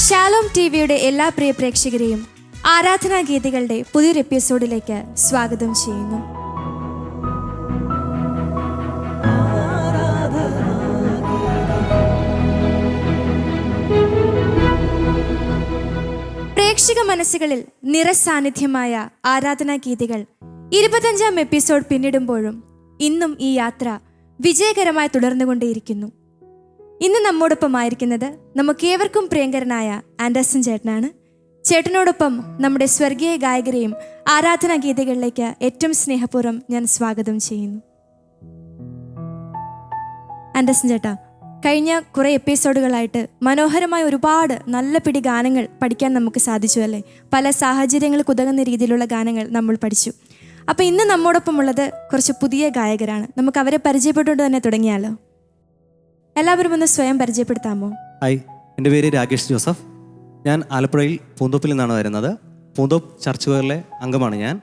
Shalom ടിവിയുടെ എല്ലാ പ്രിയ പ്രേക്ഷകരെയും ആരാധനാ ഗീതികളുടെ പുതിയൊരു എപ്പിസോഡിലേക്ക് സ്വാഗതം ചെയ്യുന്നു. പ്രേക്ഷക മനസ്സുകളിൽ നിറസാന്നിധ്യമായ ആരാധനാ ഗീതികൾ 25ാം എപ്പിസോഡ് പിന്നിടുമ്പോഴും ഇന്നും ഈ യാത്ര വിജയകരമായി തുടർന്നുകൊണ്ടേയിരിക്കുന്നു. ഇന്ന് നമ്മോടൊപ്പമായിരിക്കുന്നത് നമുക്കേവർക്കും പ്രിയങ്കരനായ ആൻഡേഴ്സൺ ചേട്ടനാണ്. ചേട്ടനോടൊപ്പം നമ്മുടെ സ്വർഗീയ ഗായകരെയും ആരാധനാ ഗീതകളിലേക്ക് ഏറ്റവും സ്നേഹപൂർവ്വം ഞാൻ സ്വാഗതം ചെയ്യുന്നു. ആൻഡേഴ്സൺ ചേട്ടാ, കഴിഞ്ഞ കുറേ എപ്പിസോഡുകളായിട്ട് മനോഹരമായ ഒരുപാട് നല്ല പിടി ഗാനങ്ങൾ പഠിക്കാൻ നമുക്ക് സാധിച്ചു അല്ലേ? പല സാഹചര്യങ്ങൾക്ക് ഉതകുന്ന രീതിയിലുള്ള ഗാനങ്ങൾ നമ്മൾ പഠിച്ചു. അപ്പോൾ ഇന്ന് നമ്മോടൊപ്പം ഉള്ളത് കുറച്ച് പുതിയ ഗായകരാണ്. നമുക്ക് അവരെ പരിചയപ്പെട്ടുകൊണ്ട് തന്നെ തുടങ്ങിയാലോ? എല്ലാവരും ഒന്ന് സ്വയം പരിചയപ്പെടുത്താമോ? ഹായ്, എൻ്റെ പേര് രാകേഷ് ജോസഫ്. ഞാൻ ആലപ്പുഴയിൽ പൂന്തോപ്പിൽ നിന്നാണ് വരുന്നത്. പൂന്തോപ്പ് ചർച്ച് കൊയറിലെ അംഗമാണ് ഞാൻ.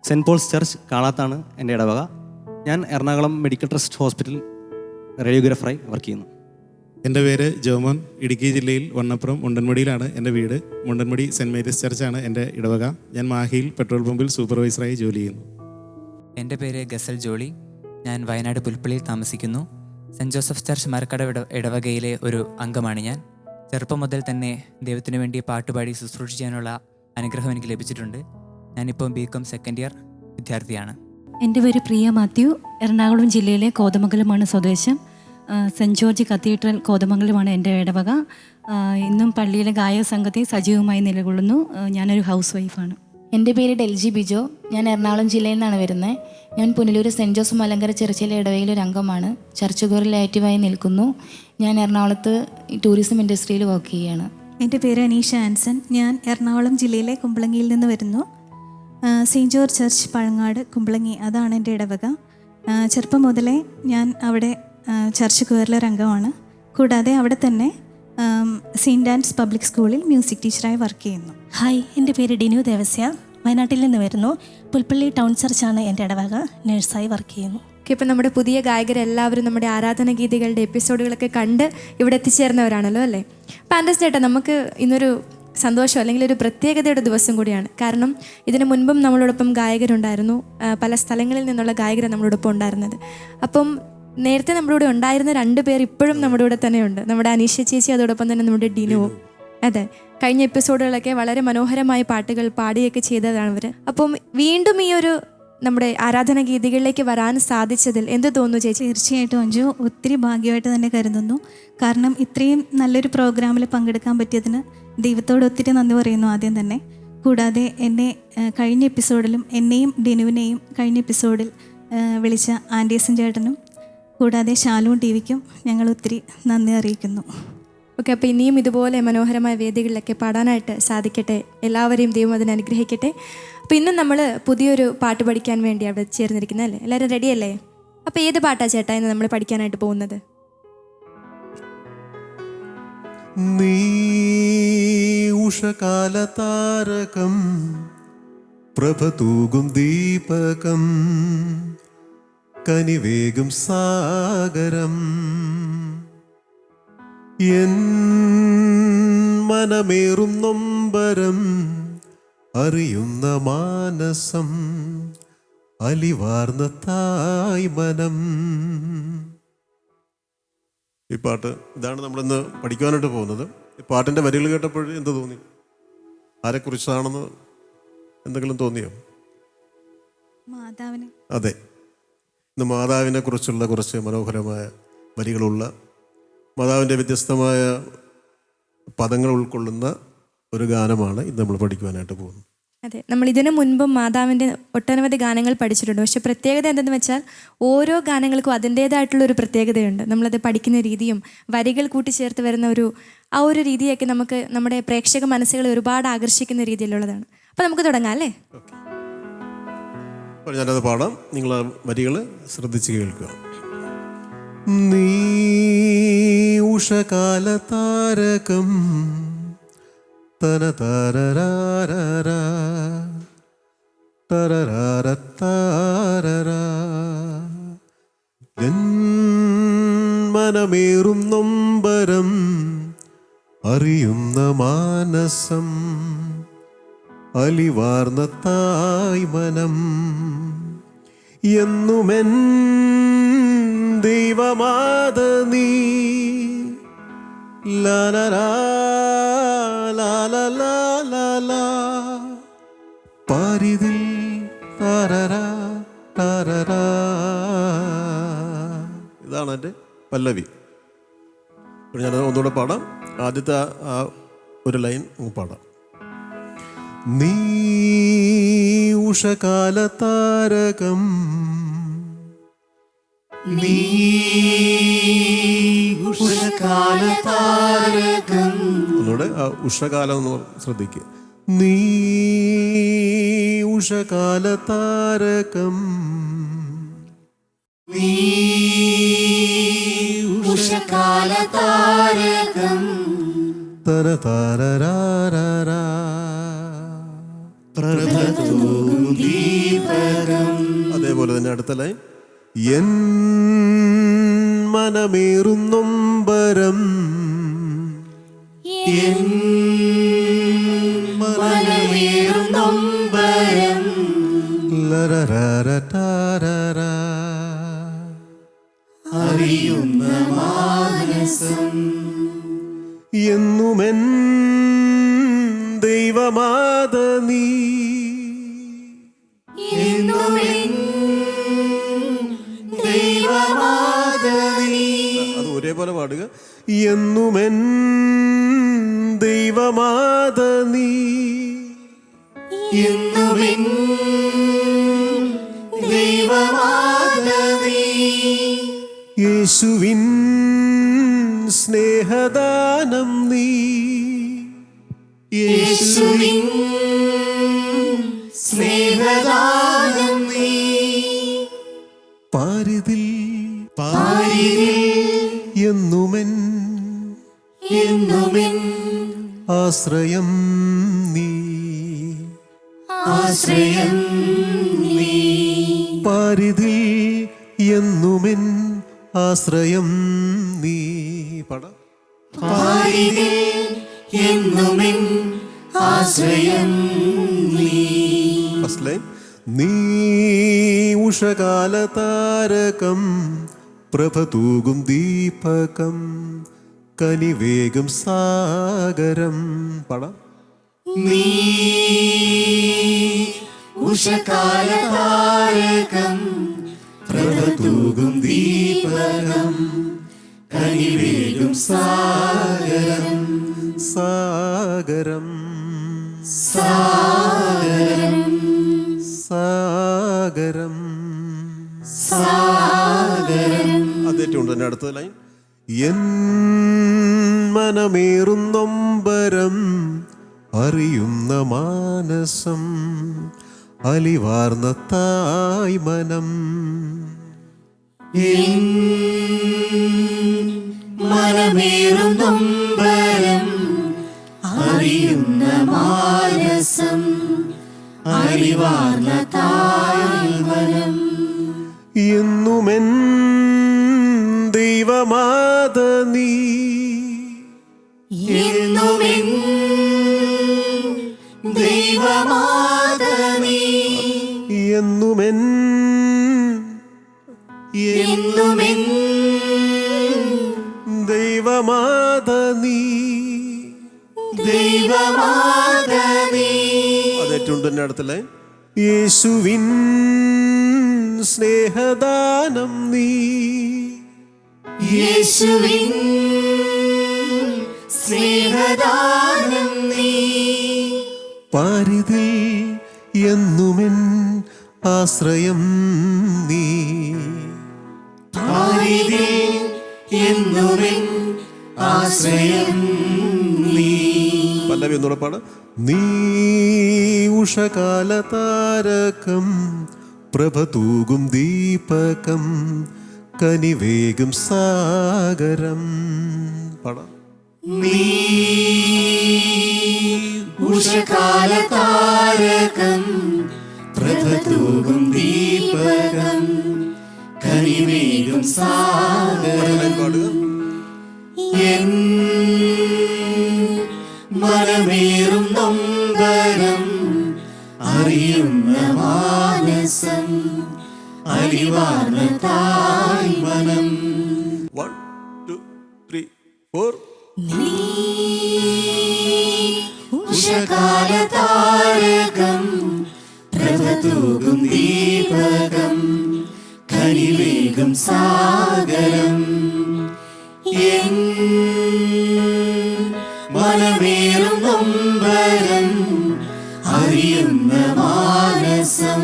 സെൻറ്റ് പോൾസ് ചർച്ച് കാളാത്താണ് എൻ്റെ ഇടവക. ഞാൻ എറണാകുളം മെഡിക്കൽ ട്രസ്റ്റ് ഹോസ്പിറ്റൽ റേഡിയോഗ്രാഫറായി വർക്ക് ചെയ്യുന്നു. എൻ്റെ പേര് ജോമോൻ. ഇടുക്കി ജില്ലയിൽ വണ്ണപ്പുറം മുണ്ടൻമുടിയിലാണ് എൻ്റെ വീട്. മുണ്ടൻമുടി സെൻറ്റ് മേരീസ് ചർച്ചാണ് എൻ്റെ ഇടവക. ഞാൻ മാഹിയിൽ പെട്രോൾ പമ്പിൽ സൂപ്പർവൈസറായി ജോലി ചെയ്യുന്നു. എൻ്റെ പേര് ഗസൽ ജോളി. ഞാൻ വയനാട് പുൽപ്പള്ളിയിൽ താമസിക്കുന്നു. സെൻറ്റ് ജോസഫ് ചർച്ച് മരക്കട ഇടവകയിലെ ഒരു അംഗമാണ് ഞാൻ. ചെറുപ്പം മുതൽ തന്നെ ദൈവത്തിനു വേണ്ടി പാട്ടുപാടി ശുശ്രൂഷ ചെയ്യാനുള്ള അനുഗ്രഹം എനിക്ക് ലഭിച്ചിട്ടുണ്ട്. ഞാനിപ്പോൾ BCom സെക്കൻഡ് ഇയർ വിദ്യാർത്ഥിയാണ്. എൻ്റെ പേര് പ്രിയ മാത്യു. എറണാകുളം ജില്ലയിലെ കോതമംഗലമാണ് സ്വദേശം. സെൻറ്റ് ജോർജ് കത്തീഡ്രൽ കോതമംഗലമാണ് എൻ്റെ ഇടവക. ഇന്നും പള്ളിയിലെ ഗായക സംഘത്തിൽ സജീവമായി നിലകൊള്ളുന്നു. ഞാനൊരു ഹൗസ് വൈഫാണ്. എൻ്റെ പേര് ഡെൽജി ബിജോ. ഞാൻ എറണാകുളം ജില്ലയിൽ നിന്നാണ് വരുന്നത്. ഞാൻ പുനലൂർ സെൻറ്റ് ജോസഫ് മലങ്കര ചർച്ചിലെ ഇടവകയിലൊരു അംഗമാണ്. ചർച്ച് കോറിൽ ആക്റ്റീവായി നിൽക്കുന്നു. ഞാൻ എറണാകുളത്ത് ടൂറിസം ഇൻഡസ്ട്രിയിൽ വർക്ക് ചെയ്യുകയാണ്. എൻ്റെ പേര് അനീഷ ആൻസൺ. ഞാൻ എറണാകുളം ജില്ലയിലെ കുമ്പളങ്ങിയിൽ നിന്ന് വരുന്നു. Saint George church Pazhangad Kumbalangi, അതാണ് എൻ്റെ ഇടവക. ചെറുപ്പം മുതലേ ഞാൻ അവിടെ ചർച്ച് കോറിലൊരു അംഗമാണ്. കൂടാതെ അവിടെ തന്നെ സെയിൻറ്റ് ആൻസ് പബ്ലിക് സ്കൂളിൽ മ്യൂസിക് ടീച്ചറായി വർക്ക് ചെയ്യുന്നു. ഹായ്, എൻ്റെ പേര് ഡിനു ദേവസ്യ. വയനാട്ടിൽ നിന്ന് വരുന്നു. പുൽപ്പള്ളി ടൗൺ ചർച്ചാണ് എൻ്റെ ഇടവക. നേഴ്സായി വർക്ക് ചെയ്യുന്നു. ഇപ്പം നമ്മുടെ പുതിയ ഗായകരെല്ലാവരും നമ്മുടെ ആരാധന ഗീതികളുടെ എപ്പിസോഡുകളൊക്കെ കണ്ട് ഇവിടെ എത്തിച്ചേർന്നവരാണല്ലോ അല്ലേ? അപ്പം ആൻഡേഴ്സൺ ചേട്ടാ, നമുക്ക് ഇന്നൊരു സന്തോഷം അല്ലെങ്കിൽ ഒരു പ്രത്യേകതയുടെ ദിവസം കൂടിയാണ്. കാരണം ഇതിനു മുൻപും നമ്മളോടൊപ്പം ഗായകരുണ്ടായിരുന്നു. പല സ്ഥലങ്ങളിൽ നിന്നുള്ള ഗായകർ നമ്മളോടൊപ്പം ഉണ്ടായിരുന്നത്. അപ്പം നേരത്തെ നമ്മുടെ കൂടെ ഉണ്ടായിരുന്ന 2 പേർ ഇപ്പോഴും നമ്മുടെ കൂടെ തന്നെയുണ്ട്. നമ്മുടെ അനീഷ ചേച്ചി, അതോടൊപ്പം തന്നെ നമ്മുടെ ഡിനുവും. അതെ, കഴിഞ്ഞ എപ്പിസോഡുകളൊക്കെ വളരെ മനോഹരമായ പാട്ടുകൾ പാടുകയൊക്കെ ചെയ്തതാണ് അവർ. അപ്പം വീണ്ടും ഈ ഒരു നമ്മുടെ ആരാധന ഗീതികളിലേക്ക് വരാൻ സാധിച്ചതിൽ എന്ത് തോന്നുന്നു ചേച്ചി? തീർച്ചയായിട്ടും അഞ്ജു, ഒത്തിരി ഭാഗ്യമായിട്ട് തന്നെ കരുതുന്നു. കാരണം ഇത്രയും നല്ലൊരു പ്രോഗ്രാമിൽ പങ്കെടുക്കാൻ പറ്റിയതിന് ദൈവത്തോട് ഒത്തിരി നന്ദി പറയുന്നു ആദ്യം തന്നെ. കൂടാതെ എന്നെ കഴിഞ്ഞ എപ്പിസോഡിലും എന്നെയും ഡിനുവിനെയും കഴിഞ്ഞ എപ്പിസോഡിൽ വിളിച്ച ആൻഡേഴ്സൺ ചേട്ടനും കൂടാതെ ഷാലോം ടിവിക്കും ഞങ്ങൾ ഒത്തിരി നന്ദി അറിയിക്കുന്നു. ഓക്കെ, അപ്പോൾ ഇനിയും ഇതുപോലെ മനോഹരമായ വേദികളിലൊക്കെ പാടാനായിട്ട് സാധിക്കട്ടെ. എല്ലാവരെയും ദൈവം അതിനെ അനുഗ്രഹിക്കട്ടെ. അപ്പോൾ ഇന്നും നമ്മൾ പുതിയൊരു പാട്ട് പഠിക്കാൻ വേണ്ടി അവിടെ ചേർന്നിരിക്കുന്നതല്ലേ? എല്ലാവരും റെഡിയല്ലേ? അപ്പോൾ ഏത് പാട്ടാ ചേട്ടാ ഇന്ന് നമ്മൾ പഠിക്കാനായിട്ട് പോകുന്നത്? നീ ഉഷകാലതാരകം പ്രഭതൂകും ദീപകം കനിവേഗം സാഗരം എൻ മനമേറും നൊമ്പരം അറിയുന്ന മാനസം അലിവാർന്ന തായ് മനം. ഈ പാട്ട് ഇതാണ് നമ്മളിന്ന് പഠിക്കുവാനായിട്ട് പോകുന്നത്. ഈ പാട്ടിൻ്റെ വരികൾ കേട്ടപ്പോൾ എന്ത് തോന്നി? ആരെക്കുറിച്ചാണെന്ന് എന്തെങ്കിലും തോന്നിയോ? മാതാവിനെ. അതെ, ഇന്ന് മാതാവിനെ കുറിച്ചുള്ള കുറച്ച് മനോഹരമായ വരികളുള്ള, മാതാവിൻ്റെ വ്യത്യസ്തമായ പദങ്ങൾ ഉൾക്കൊള്ളുന്ന ഒരു ഗാനമാണ് ഇന്ന് നമ്മൾ പഠിക്കുവാനായിട്ട് പോകുന്നത്. അതെ, നമ്മൾ ഇതിനു മുൻപും മാതാവിൻ്റെ ഒട്ടനവധി ഗാനങ്ങൾ പഠിച്ചിട്ടുണ്ട്. പക്ഷെ പ്രത്യേകത എന്തെന്ന് വെച്ചാൽ ഓരോ ഗാനങ്ങൾക്കും അതിൻ്റേതായിട്ടുള്ളൊരു പ്രത്യേകതയുണ്ട്. നമ്മളത് പഠിക്കുന്ന രീതിയും വരികൾ കൂട്ടിച്ചേർത്ത് വരുന്ന ആ ഒരു രീതിയൊക്കെ നമുക്ക് നമ്മുടെ പ്രേക്ഷക മനസ്സുകളെ ഒരുപാട് ആകർഷിക്കുന്ന രീതിയിലുള്ളതാണ്. അപ്പോൾ നമുക്ക് തുടങ്ങാം അല്ലേ? അപ്പോൾ ഞാനത് പാടാം, നിങ്ങൾ ആ വരികൾ ശ്രദ്ധിച്ച് കേൾക്കുക. നീ ഉഷകാലതാരകം തനതാരരാരാ തരരാരത്താരരാ എൻ മനമേറും നൊമ്പരം അറിയുന്ന മാനസം അലിവാർന്ന തായ് മനം എന്നുമെൻ ദൈവമാത നീ ലാലലാ ലാലലാ ലാലാ പാരിതിൽ താരരാ താരരാ. ഇതാണ് എൻ്റെ പല്ലവി. ഞാൻ ഒന്നുകൂടെ പാടാം. ആദ്യത്തെ ആ ഒരു ലൈൻ പാടാം. നീ ഉഷകാല താരകം നീ ഉഷകാല താരകം. ഒന്നുകൂടെ ആ ഉഷകാലം എന്ന് ശ്രദ്ധിക്കുക. നീ ഉഷകാല താരകം നീ ഉഷകാല താരകം തര താരരാരാ അതേപോലെ തന്നെ അടുത്ത ലൈൻ. എൻ മനമേറും നൊമ്പരം എൻ മനമേറും നൊമ്പരം ലരരരരരരാ അറിയുന്ന മാനസം എന്നുമെൻ ദൈവമാത നീ എന്നുമെൻ ദൈവമാത നീ. അത് ഒരേപോലെ പാടുക. എന്നുമെൻ ദൈവമാത നീ എന്നുമെൻ ദൈവമാത നീ. യേശുവിൻ സ്നേഹദാനം നീ യേശുവിൻ സ്നേഹദാനം നീ. പാരിതിൽ പാരിതിൽ എന്നുമെൻ എന്നുമെൻ ആശ്രയം നീ ആശ്രയം നീ. പാരിതിൽ എന്നുമെൻ ആശ്രയം നീ. പാട പാരിതിൽ എന്നുമെൻ ആശ്രയം നീ. First line. നീ ഉഷകാല താരകം പ്രഭ തൂകും ദീപകം കനിവേഗം സാഗരം. പാടാം. നീ ഉഷകാല താരകം പ്രഭ തൂകും ദീപകം കനിവേഗം സാഗരം സാഗരം സാഗരം സാഗരം സാഗരം. അതേറ്റുണ്ട് തന്നെ അടുത്ത ലൈൻ. എൻ മനമേറും നൊമ്പരം അറിയുന്ന മാനസം അലിവാർന്ന തായ് മനം മനമേറും നൊമ്പരം അറിയുന്ന മാനസം അലിവാർന്ന തായ് മനം എന്നുമെൻ ദൈവമാത നീ എന്നുമെൻ ദൈവമാത നീ എന്നുമെൻ എന്നുമെൻ ദൈവമാത നീ ദൈവമാത നീ. അതേറ്റവും തന്നെ അടുത്ത ലൈൻ. യേശുവിൻ സ്നേഹദാനം നീ യേശുവിൻ സ്നേഹദാനം നീ. പാരിതിൽ എന്നുമെൻ ആശ്രയം നീ പാരിതിൽ എന്നുമെൻ ആശ്രയം നീ. പല്ലവി ഒന്നുകൂടെ പാട്. നീ ഉഷകാല താരകം പ്രഭ തൂകും ദീപകം കനിവേഗം സാഗരം. പാടാം. നീ ഉഷകാല താരകം പ്രഭ തൂകും ദീപകം കനിവേഗം സാഗരം. പാടുക. തായ് മനം 1 2 3 4 ഉഷകാല താരകം പ്രഭതൂകും ദീപകം കനിവേകും സാഗരം എൻ മനമേറും നൊമ്പരം അറിയുന്ന മാനസം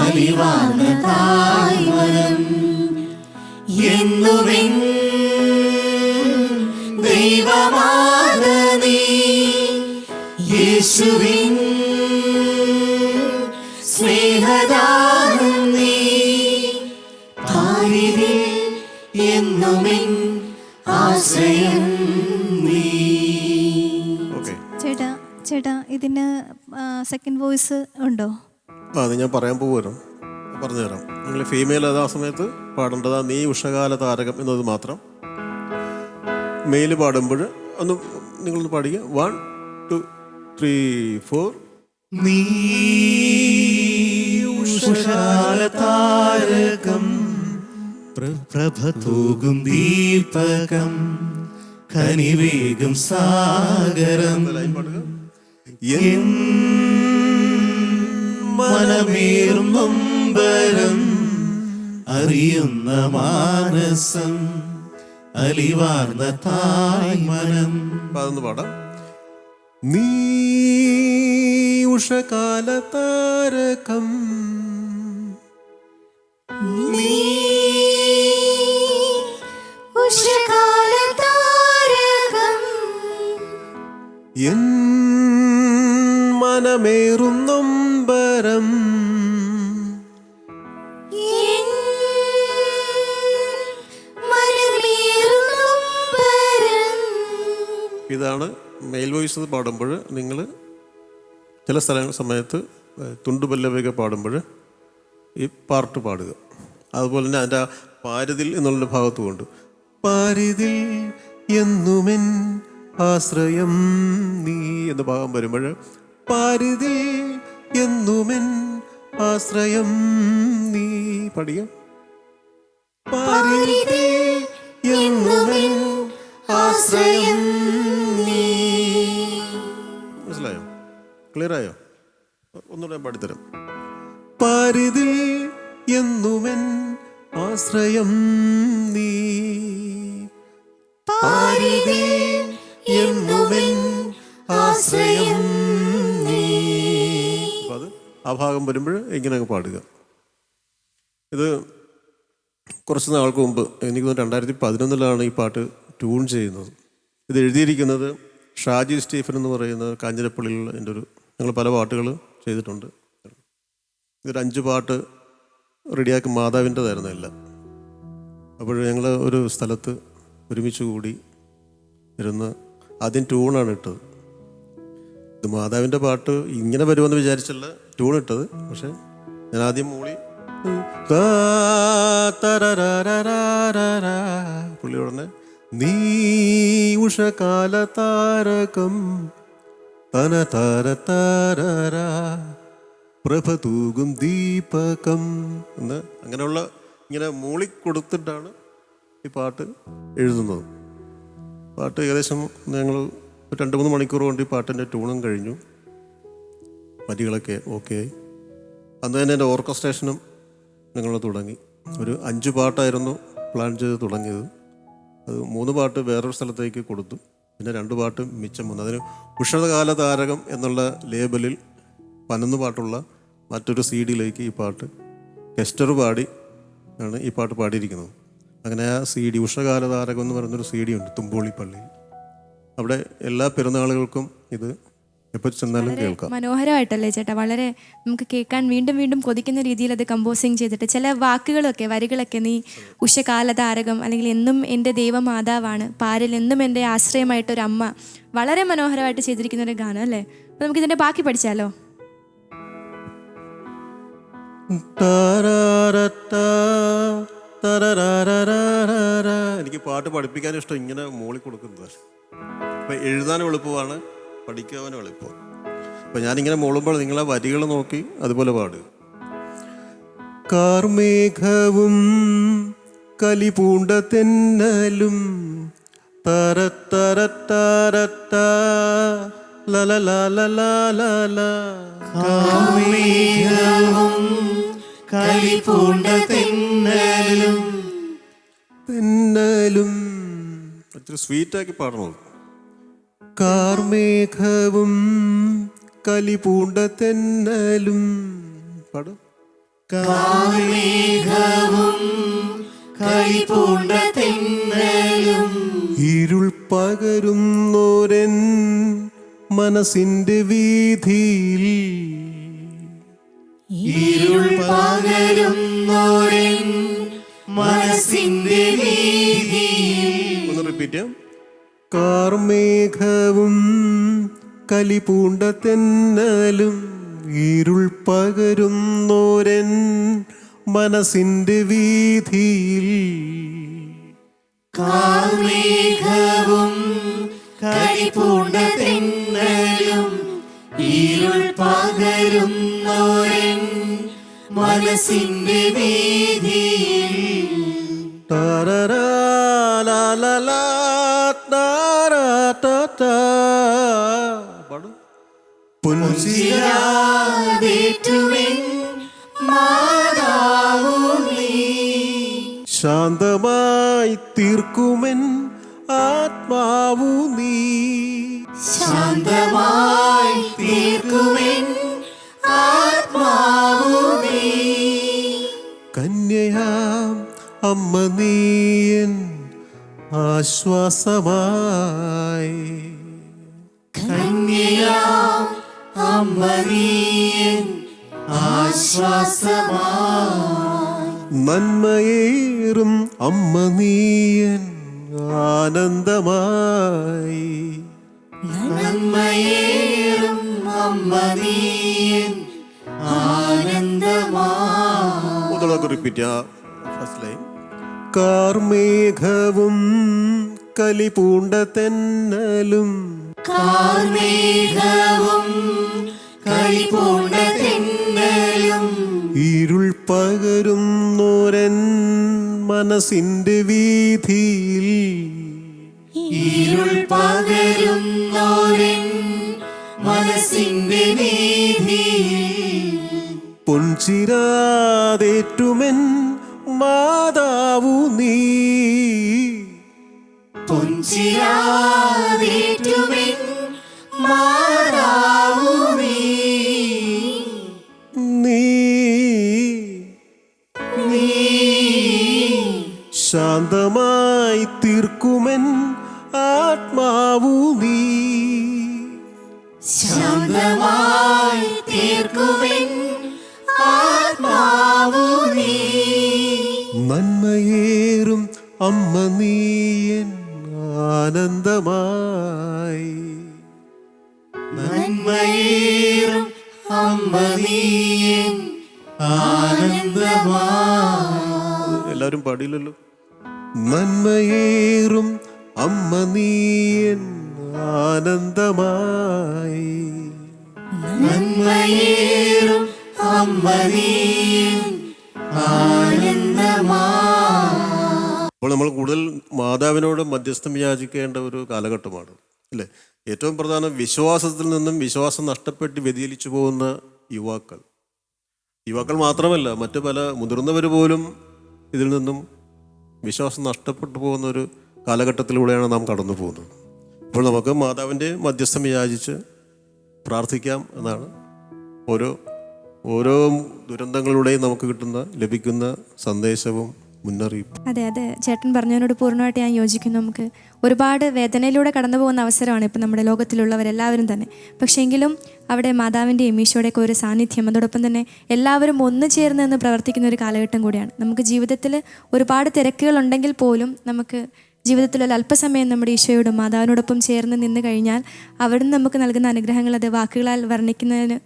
അലിവാർന്ന തായ്മനം എന്നുമെൻ ദൈവമാത നീ യേശുവിൻ സ്നേഹദാനം നീ പാരിതിൽ എന്നുമെൻ ആശ്രയം നീ. ഓക്കെ. ചേട്ടാ ഇതിന് സെക്കൻഡ് വോയിസ് ഉണ്ടോ? അത് ഞാൻ പറയാൻ പോകുമല്ലോ, പറഞ്ഞുതരാം. നിങ്ങൾ ഫീമെയിൽ ആ സമയത്ത് പാടേണ്ടതാ നീ ഉഷകാല താരകം എന്നത് മാത്രം. മെയിൽ പാടുമ്പോൾ ഒന്ന് നിങ്ങളൊന്ന് പാടിക്കുക. 1 2 3 4 നീ ഉഷകാല താരകം പ്രഭതൂകും ദീപകം കനിവേകും സാഗരം എൻ മനമേറും നൊമ്പരം അറിയുന്ന മാനസം അലിവാർന്ന തായ്മനം. അതൊന്ന് പാടാം. നീ ഉഷകാല താരകം നീ ഉഷകാല താരകം എൻ മനമേറും നൊമ്പരം എൻ മനമേറും നൊമ്പരം. ഇതാണ് മെയിൽ വോയിസ് പാടുമ്പോൾ നിങ്ങൾ ചില സമയത്ത് തുണ്ടുപല്ലവിയൊക്കെ പാടുമ്പോൾ ഈ പാർട്ട് പാടുക. അതുപോലെ തന്നെ അതിൻ്റെ പാരിതിൽ എന്നുള്ള ഭാഗത്ത് കൊണ്ട് പാരിതിൽ എന്നുമെൻ ആശ്രയം നീ എന്ന ഭാഗം വരുമ്പോൾ പാരിതിൽ എന്നുമെൻ ആശ്രയം നീ പഠിക്കാം. പാരിതിൽ എന്നുമെൻ ആശ്രയം നീ. മനസ്സിലായോ? ക്ലിയർ ആയോ? ഒന്നുകൂടെ ഞാൻ പാടിത്തരാം. പാരിതിൽ എന്നുമെൻ ആശ്രയം നീ പാരിതിൽ എന്നുമെൻ ആശ്രയം നീ. അത് ആ ഭാഗം വരുമ്പോൾ ഇങ്ങനെ അങ്ങ് പാടുക. ഇത് കുറച്ച് നാൾക്ക് മുമ്പ് എനിക്ക് 2011 ഈ പാട്ട് ട്യൂൺ ചെയ്യുന്നത്. ഇത് എഴുതിയിരിക്കുന്നത് ഷാജി സ്റ്റീഫൻ എന്ന് പറയുന്ന കാഞ്ഞിരപ്പള്ളിയിലുള്ള എൻ്റെ ഒരു, ഞങ്ങൾ പല പാട്ടുകൾ ചെയ്തിട്ടുണ്ട്. ഇതൊരു 5 പാട്ട് റെഡിയാക്കി മാതാവിൻ്റെതായിരുന്നു എല്ലാം. അപ്പോൾ ഞങ്ങൾ ഒരു സ്ഥലത്ത് ഒരുമിച്ച് കൂടി ഇരുന്ന് ആദ്യം ട്യൂണാണ് ഇട്ടത്. ഇത് മാതാവിൻ്റെ പാട്ട് ഇങ്ങനെ വരുമെന്ന് വിചാരിച്ചുള്ള ട്യൂൺ ഇട്ടത്. പക്ഷെ ഞാൻ ആദ്യം മൂളി പുള്ളി ഉടനെ നീ ഉഷകാല താരകം തന താര താര പ്രഭതൂകും ദീപകം എന്ന് അങ്ങനെയുള്ള ഇങ്ങനെ മൂളി കൊടുത്തിട്ടാണ് ഈ പാട്ട് എഴുതുന്നത്. പാട്ട് ഏകദേശം ഞങ്ങൾ 2-3 മണിക്കൂർ കൊണ്ട് ഈ പാട്ടിൻ്റെ ട്യൂണും കഴിഞ്ഞു, വരികളൊക്കെ ഓക്കെ ആയി. അന്ന് തന്നെ എൻ്റെ ഓർക്കസ്ട്രേഷനും ഞങ്ങൾ തുടങ്ങി. ഒരു 5 പാട്ടായിരുന്നു പ്ലാൻ ചെയ്ത് തുടങ്ങിയത്. അത് 3 പാട്ട് വേറൊരു സ്ഥലത്തേക്ക് കൊടുത്തു, പിന്നെ 2 പാട്ട് മിച്ചം വന്നു. അതിന് ഉഷകാല താരകം എന്നുള്ള ലേബലിൽ 11 പാട്ടുള്ള മറ്റൊരു CD-യിലേക്ക് ഈ പാട്ട് കെസ്റ്റർ പാടി ആണ് ഈ പാട്ട് പാടിയിരിക്കുന്നത്. അങ്ങനെ ആ CD ഉഷകാല താരകം എന്ന് പറയുന്നൊരു CD ഉണ്ട് തുമ്പോളി പള്ളിയിൽ. അവിടെ എല്ലാ പെരുന്നാളുകൾക്കും ഇത് എപ്പോൾ ചെന്നാലും കേൾക്കാം. മനോഹരമായിട്ടല്ലേ ചേട്ടാ? വളരെ നമുക്ക് കേൾക്കാൻ വീണ്ടും വീണ്ടും കൊതിക്കുന്ന രീതിയിൽ അത് കമ്പോസിങ് ചെയ്തിട്ട് ചില വാക്കുകളൊക്കെ വരികളൊക്കെ നീ ഉഷകാല താരകം അല്ലെങ്കിൽ എന്നും എൻ്റെ ദൈവമാതാവാണ്, പാരിൽ എന്നും എൻ്റെ ആശ്രയമായിട്ടൊരു അമ്മ, വളരെ മനോഹരമായിട്ട് ചെയ്തിരിക്കുന്ന ഒരു ഗാനം അല്ലേ? അപ്പോൾ നമുക്കിതിൻ്റെ ബാക്കി പഠിച്ചാലോ? എനിക്ക് പാട്ട് പഠിപ്പിക്കാൻ ഇഷ്ടം ഇങ്ങനെ മൂളി കൊടുക്കുന്നത്. അപ്പം എഴുതാനും എളുപ്പമാണ്, പഠിക്കാനും എളുപ്പമാണ്. അപ്പം ഞാനിങ്ങനെ മൂളുമ്പോൾ നിങ്ങളെ വരികൾ നോക്കി അതുപോലെ പാടുക. കാർമേഘവും കലിപൂണ്ട തെന്നലും തരത്തരത്തരത്ത ലലലാലലാലല. തെന്നലും ഇത്തിരി സ്വീറ്റാക്കി പാടണം. കാർമേഘവും കലിപൂണ്ട തെന്നലും പാടും. ഇരുൾ പകരുന്നോരൻ മനസ്സിന്റെ വീതിയിൽ ഒന്ന് റിപ്പീറ്റ് ചെയ്യാം. കാർമേഘവും കലിപൂണ്ട തെന്നലും ഇരുൾ പകരുന്നോരൻ മനസ്സിന്റെ വീതിയിൽ ടാരരാലാലാലാ ടാരാടാടാ. പാടും. ശാന്തമായി തീർക്കുമെൻ ആത്മാവു നീ. കന്യയാം അമ്മ നീയൻ ആശ്വാസമായി. നന്മയേറും അമ്മ നീയൻ ആനന്ദമായി. Repeat first line. കാർമേഘവും കലിപൂണ്ട തെന്നലും ഇരുൾ പകരുന്നോരൻ മനസ്സിന്റെ വീതിയിൽ പൊൻചിരാതേറ്റുമെൻ മാതാവു നീ. ശാന്തമായി തീർക്കുമെൻ ആത്മാവു നീ. നന്മയേറും അമ്മ നീയൻ ആനന്ദമായി. എല്ലാവരും പാടിയില്ലല്ലോ. നന്മയേറും അമ്മ നീയൻ ആനന്ദമായി. അപ്പോൾ നമ്മൾ കൂടുതൽ മാതാവിനോട് മധ്യസ്ഥം യാചിക്കേണ്ട ഒരു കാലഘട്ടമാണ് അല്ലേ? ഏറ്റവും പ്രധാനം വിശ്വാസത്തിൽ നിന്നും വിശ്വാസം നഷ്ടപ്പെട്ട് വ്യതിചലിച്ചു പോകുന്ന യുവാക്കൾ മാത്രമല്ല, മറ്റു പല മുതിർന്നവർ പോലും ഇതിൽ നിന്നും വിശ്വാസം നഷ്ടപ്പെട്ടു പോകുന്ന ഒരു കാലഘട്ടത്തിലൂടെയാണ് നാം കടന്നു പോകുന്നത്. അപ്പോൾ നമുക്ക് മാതാവിൻ്റെ മധ്യസ്ഥം യാചിച്ച് പ്രാർത്ഥിക്കാം എന്നാണ് ഓരോ ദുരന്തങ്ങളിലൂടെയും നമുക്ക് ലഭിക്കുന്ന സന്ദേശവും മുന്നറിയിപ്പും. അതെ, ചേട്ടൻ പറഞ്ഞതിനോട് പൂർണ്ണമായിട്ട് ഞാൻ യോജിക്കുന്നു. നമുക്ക് ഒരുപാട് വേദനയിലൂടെ കടന്നു പോകുന്ന അവസരമാണ് ഇപ്പം നമ്മുടെ ലോകത്തിലുള്ളവരെല്ലാവരും തന്നെ. പക്ഷേ എങ്കിലും അവിടെ മാതാവിൻ്റെയും ഈശോയുടെയൊക്കെ ഒരു സാന്നിധ്യം, അതോടൊപ്പം തന്നെ എല്ലാവരും ഒന്നു ചേർന്ന് നിന്ന് പ്രവർത്തിക്കുന്ന ഒരു കാലഘട്ടം കൂടിയാണ്. നമുക്ക് ജീവിതത്തിൽ ഒരുപാട് തിരക്കുകളുണ്ടെങ്കിൽ പോലും നമുക്ക് ജീവിതത്തിലുള്ള അല്പസമയം നമ്മുടെ ഈശോയോടും മാതാവിനോടൊപ്പം ചേർന്ന് നിന്ന് കഴിഞ്ഞാൽ അവിടുന്ന് നമുക്ക് നൽകുന്ന അനുഗ്രഹങ്ങൾ അത് വാക്കുകളാൽ വർണ്ണിക്കുന്നതിന്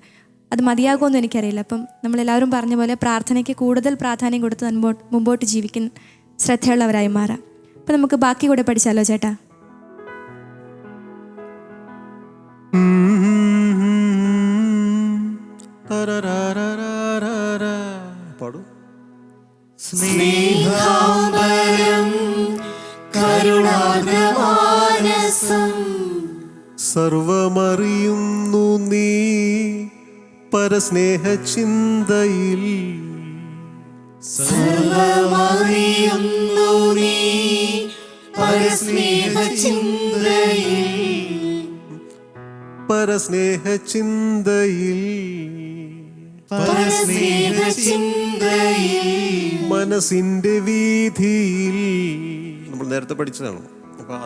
അത് മതിയാകുമെന്ന് എനിക്കറിയില്ല. അപ്പം നമ്മളെല്ലാവരും പറഞ്ഞ പോലെ പ്രാർത്ഥനയ്ക്ക് കൂടുതൽ പ്രാധാന്യം കൊടുത്ത് മുമ്പോട്ട് ജീവിക്കുന്ന ശ്രദ്ധയുള്ളവരായി മാറാം. അപ്പം നമുക്ക് ബാക്കി കൂടെ പഠിച്ചാലോ ചേട്ടാ? പാടും. കരുണാദ്രമാനസം സർവമറിയുന്നു നീ പരസ്നേഹ ചിന്തയിൽ. സർവമറിയുന്നു നീ പരസ്നേഹ ചിന്തയിൽ. പരസ്നേഹ ചിന്തയിൽ. പരസ്നേഹ ചിന്തയിൽ. മനസ്സിന്റെ വീതിയിൽ. നമ്മൾ നേരത്തെ പഠിച്ചതാണ്. അപ്പോൾ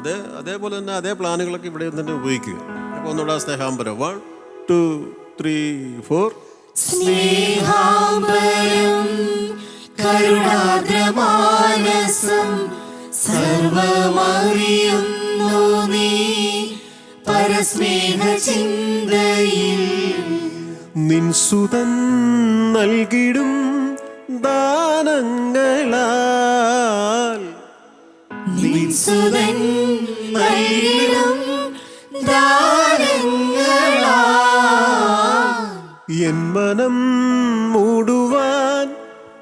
അതേപോലെ തന്നെ അതേ പ്ലാനുകളൊക്കെ ഇവിടെ തന്നെ ഉപയോഗിക്കുക. അപ്പോൾ ഒന്നുകൂടെ സ്നേഹാംബരം. 1 2 3 4. സ്നേഹാംബരം കരുണാദ്രമാനസം സർവമറിയുന്നു നീ പരസ്നേഹ ചിന്തയിൽ. നിൻസുതൻ നൽകിടും ദാനങ്ങളാൽ. നിൻസുതൻ നൽകിടും ദാനങ്ങളാൽ. എൻ മനം മൂടുവാൻ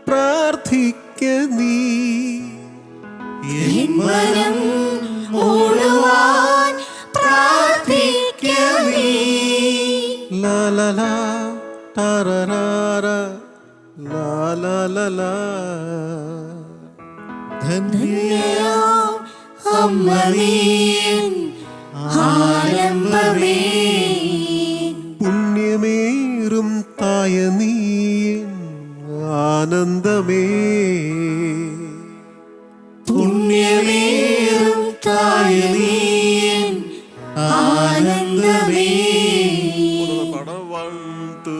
പ്രാർത്ഥിക്ക നീ. എൻ മനം മൂടുവാൻ പ്രാർത്ഥിക്ക നീ. ലാ ലാ ലാ ടാരാരാര ലാ ലാ ലാ ലാ. ധന്യയാം അമ്മ നീ എൻ ആരംഭമേ. പുണ്യമേറും തായ നീ എൻ ആനന്ദമേ. പുണ്യമേറും തായ നീ എൻ ആനന്ദമേ. 1 2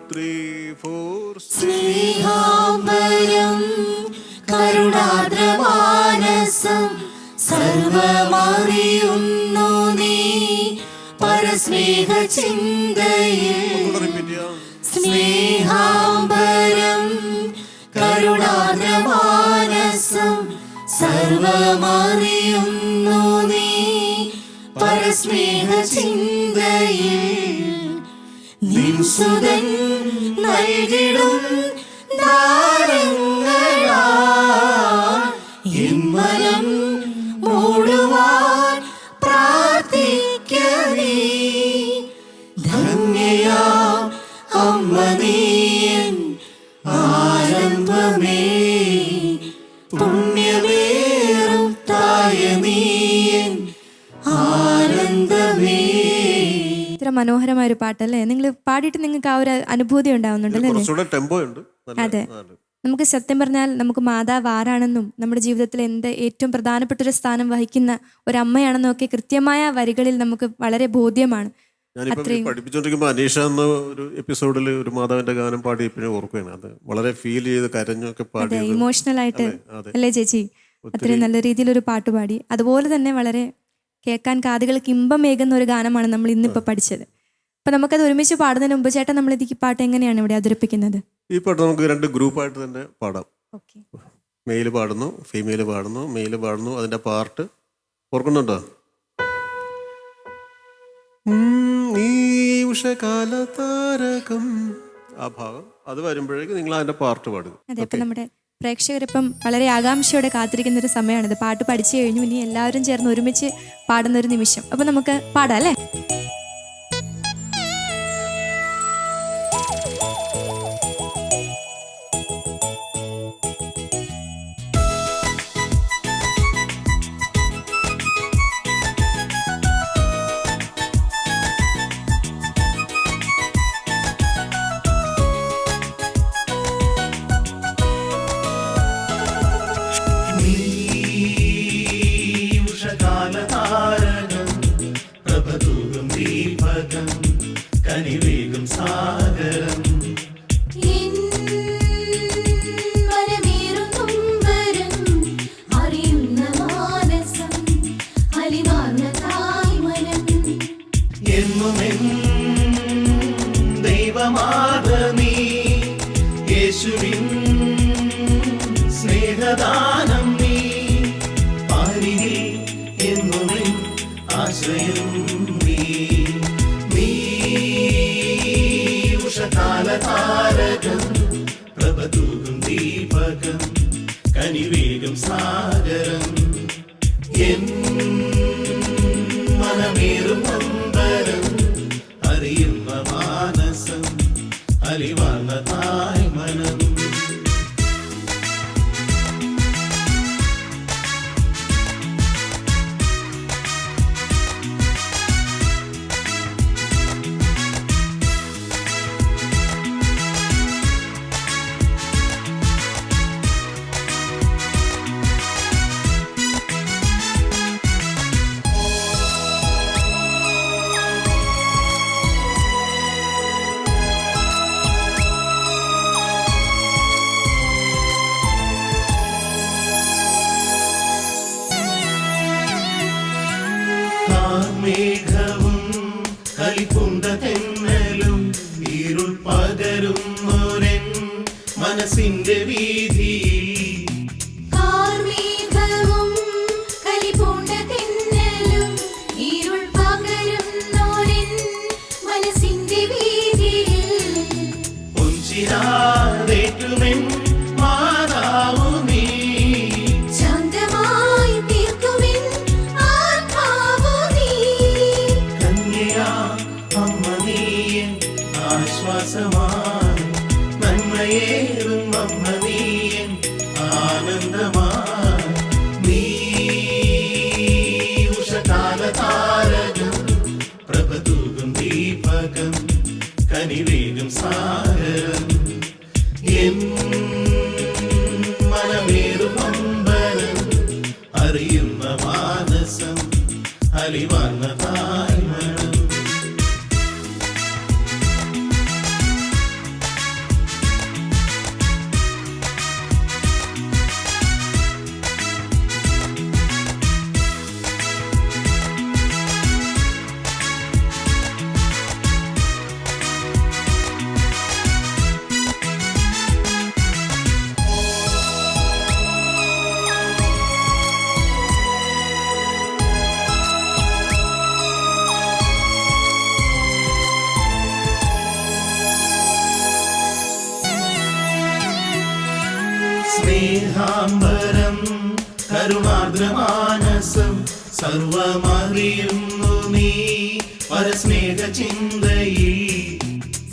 3 4. സ്നേഹാംബരം കരുണാദ്രമാനസം സർവമറിയുന്നു നീ പരസ്നേഹ ചിന്തയിൽ. സ്നേഹാംബരം കരുണാദ്രമാനസം സർവമറിയുന്നു നീ പരസ്നേഹ ചിന്തയിൽ. നിൻസുതൻ നൽകിടും ദാനങ്ങളാൽ എൻ മനം മൂടുവാൻ പ്രാർത്ഥിക്ക നീ. ധന്യയാം അമ്മ നീ എൻ ആരംഭമേ. പുണ്യമേറും തായ നീ എൻ ആനന്ദമേ. ഇത്ര മനോഹരമായ ഒരു പാട്ടല്ലേ? നിങ്ങൾ പാടിയിട്ട് നിങ്ങൾക്ക് ആ ഒരു അനുഭൂതി ഉണ്ടാവുന്നുണ്ടല്ലേ? കുറച്ചുകൂടെ ടെമ്പോ ഉണ്ട്. അതെ. നമുക്ക് സത്യം പറഞ്ഞാൽ നമുക്ക് മാതാവ് ആരാണെന്നും നമ്മുടെ ജീവിതത്തിൽ ഏറ്റവും പ്രധാനപ്പെട്ട ഒരു സ്ഥാനം വഹിക്കുന്ന ഒരു അമ്മയാണെന്നും ഒക്കെ കൃത്യമായ വരികളിൽ നമുക്ക് വളരെ ബോധ്യമാണ്. ഞാനിപ്പോൾ പഠിപ്പിച്ചുകൊണ്ടിരിക്കുമ്പോൾ അനീഷ എന്ന ഒരു എപ്പിസോഡിൽ ഒരു മാതാവിന്റെ ഗാനം പാടി ഇപ്പോഴും ഓർക്കുകയാണ്. അത് വളരെ ഫീൽ ചെയ്ത് കരഞ്ഞൊക്കെ പാടി, ഇമോഷണൽ ആയിട്ട് അല്ലേ ചേച്ചി? അത്രയും നല്ല രീതിയിൽ ഒരു പാട്ട് പാടി. അതുപോലെ തന്നെ വളരെ കേൾക്കാൻ കാതുകൾക്ക് ഇമ്പമേകുന്ന ഒരു ഗാനമാണ് നമ്മൾ ഇന്നിപ്പോൾ പഠിച്ചത്. അപ്പം നമുക്കത് ഒരുമിച്ച് പാടുന്നതിന് മുമ്പ് ചേട്ടൻ നമ്മൾ ഈ പാട്ട് എങ്ങനെയാണ് ഇവിടെ അവതരിപ്പിക്കുന്നത്? ഈ പാട്ട് നമുക്ക് 2 ഗ്രൂപ്പായിട്ട് തന്നെ പാടാം. ഓക്കെ. മെയിൽ പാടുന്നു, ഫീമെയിൽ പാടുന്നു, മെയിൽ പാടുന്നു. അതിൻ്റെ പാർട്ട് ഓർക്കുന്നുണ്ടോ? ഈ ഉഷകാല താരകം, ആ ഭാഗം അത് വരുമ്പോഴേക്കും നിങ്ങൾ അതിൻ്റെ പാർട്ട് പാടുക. അതെ. അപ്പം നമ്മുടെ പ്രേക്ഷകരിപ്പം വളരെ ആകാംക്ഷയോടെ കാത്തിരിക്കുന്ന ഒരു സമയമാണിത്. പാട്ട് പഠിച്ചു കഴിഞ്ഞു, ഇനി എല്ലാവരും ചേർന്ന് ഒരുമിച്ച് പാടുന്ന ഒരു നിമിഷം. അപ്പം നമുക്ക് പാടാം അല്ലേ? കനിവേകും സാഗരം ദൈവമാതനീ യേശുവിൻ സ്നേഹദാനം നീ പാരിനിൽ എന്നുമിൻ ആശ്രയം നീ ഉഷകാല താരകം പ്രഭതൂകും ദീപകം കനിവേകും സാഗരം എൻ മനമേറും അമ്പരം അറിയുന്ന മാനസം അലിവാർന്ന തായ് മനം. മേഘവും കലിപ്പുണ്ട തെന്നലും ഇരുൾ പകരുന്നോരൻ മനസ്സിന്റെ വീതിയിൽ. കാർമേഘവും കലിപ്പുണ്ട തെന്നലും ഇരുൾ പകരുന്നോരൻ മനസ്സിന്റെ വീതിയിൽ. പൊൻചിരാതേറ്റുമെൻ മാതാവു നീ, ശാന്തമായി തീർക്കുമെൻ ആത്മാവു നീ. കന്യയാ അമ്മ നീയെ ആശ്വാസമായി, നന്മയേറും അമ്മ നീയെ ആനന്ദമായി. നീ ഉഷകാല താരകം പ്രഭതൂകും ദീപകം കനിവേകും സാഗരം. എൻ മനമേറും അമ്പരം അറിയുന്ന മാനസം അലിവാർന്ന തായ് മനം. സ്നേഹാംബരം കരുണാദ്രമാനസം സർവമറിയുന്നു നീ പരസ്നേഹ ചിന്തയിൽ.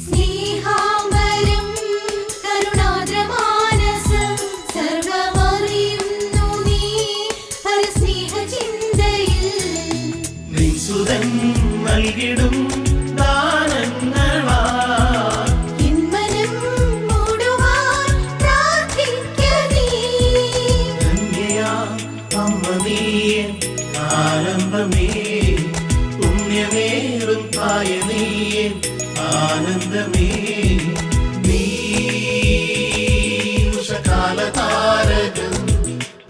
സ്നേഹാംബരം കരുണാദ്രമാനസം സർവമറിയുന്നു നീ പരസ്നേഹ ചിന്തയിൽ. നിൻസുതൻ നൽകിടും ദാനങ്ങളാ ഇൻമനം മൂടുവാൻ പ്രാർത്ഥിക്കനീ. കന്യയാ അമ്മ നീയെ ആരംഭമേ, പുണ്യമേറും തായ നീയെ ആനന്ദമേ. നീ ഉഷകാല താരകം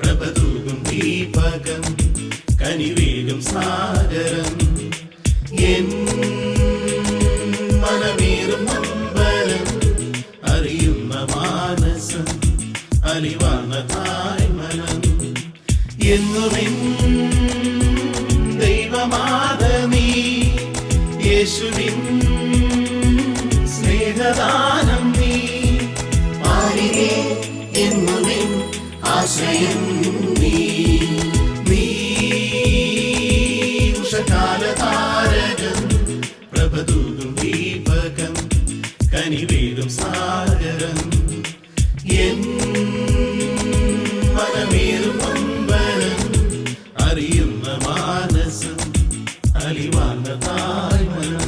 പ്രഭതൂകും ദീപകം കനിവേകും സാഗരം. എൻ മനമേറും അമ്പരം അറിയുന്ന മാനസം അലിവാർന്ന തായ് മനം. എന്നുമെൻ ദൈവമാതനീ യേശുവിൻ സ്നേഹദാനം നീ. പാരിനെ എന്നുമെൻ ആശ്രയം നീ. നീ ഉഷകാല താരകം പ്രഭതൂകും ദീപകം കനിവേകും സാഗരം. എൻ മനമേറും അമ്പരം അറിയുന്ന മാനസം അലിവാർന്ന തായ് മനം.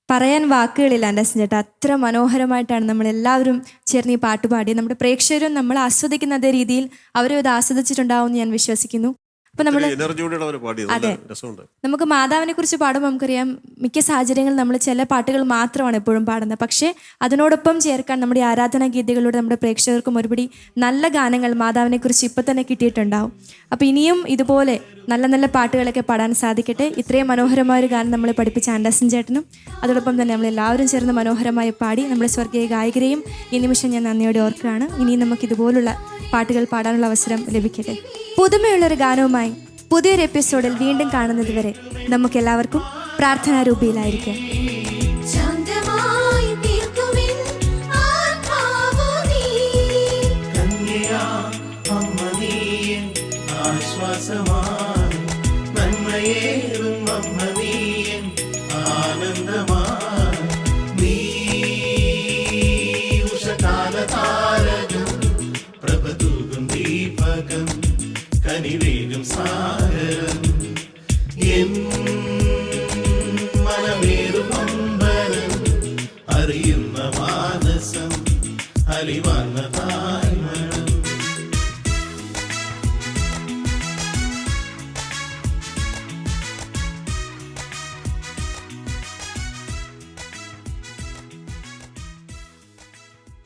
പറയാൻ വാക്കുകളില്ല അൻഡാസൻ ചേട്ടാ, അത്ര മനോഹരമായിട്ടാണ് നമ്മളെല്ലാവരും ചേർന്ന് ഈ പാട്ട് പാടി. നമ്മുടെ പ്രേക്ഷകരും നമ്മൾ ആസ്വദിക്കുന്ന അതേ രീതിയിൽ അവരും ഇത് ആസ്വദിച്ചിട്ടുണ്ടാവും എന്ന് ഞാൻ വിശ്വസിക്കുന്നു. അപ്പൊ നമ്മൾ അതെ, നമുക്ക് മാതാവിനെ കുറിച്ച് പാടുമ്പോൾ നമുക്കറിയാം മിക്ക സാഹചര്യങ്ങളിൽ നമ്മൾ ചില പാട്ടുകൾ മാത്രമാണ് എപ്പോഴും പാടുന്നത്. പക്ഷേ അതിനോടൊപ്പം ചേർക്കാൻ നമ്മുടെ ആരാധനാ ഗീതികളിലൂടെ നമ്മുടെ പ്രേക്ഷകർക്കും ഒരുപടി നല്ല ഗാനങ്ങൾ മാതാവിനെ കുറിച്ച് ഇപ്പം തന്നെ കിട്ടിയിട്ടുണ്ടാവും. അപ്പോൾ ഇനിയും ഇതുപോലെ നല്ല നല്ല പാട്ടുകളൊക്കെ പാടാൻ സാധിക്കട്ടെ. ഇത്രയും മനോഹരമായ ഒരു ഗാനം നമ്മളെ പഠിപ്പിച്ച ആൻഡാസൻ ചേട്ടനും അതോടൊപ്പം തന്നെ നമ്മളെല്ലാവരും ചേർന്ന് മനോഹരമായി പാടി നമ്മുടെ സ്വർഗീയ ഗായകരെയും ഈ നിമിഷം ഞാൻ നന്ദിയോടെ ഓർക്കുകയാണ്. ഇനിയും നമുക്ക് ഇതുപോലുള്ള പാട്ടുകൾ പാടാനുള്ള അവസരം ലഭിക്കട്ടെ. പുതുമയുള്ളൊരു ഗാനവുമായി പുതിയൊരു എപ്പിസോഡിൽ വീണ്ടും കാണുന്നത് വരെ നമുക്കെല്ലാവർക്കും പ്രാർത്ഥനാരൂപിയിലായിരിക്കാം. ശാന്തമായി തീർക്കുമെൻ ആത്മാവു നീ. കന്യയാ അമ്മ നീയൻ ആശ്വാസമാണ്, നന്മയേറും അമ്മ നീയൻ ആനന്ദമാണ്. നീ ഉഷകാല താരകം, പ്രഭതൂകും ദീപകം, കനിവേകും സാഗരം. എൻ മനമേറും അമ്പരം, അറിയുന്ന മാനസം, അലിവാർന്ന തായ്മണം.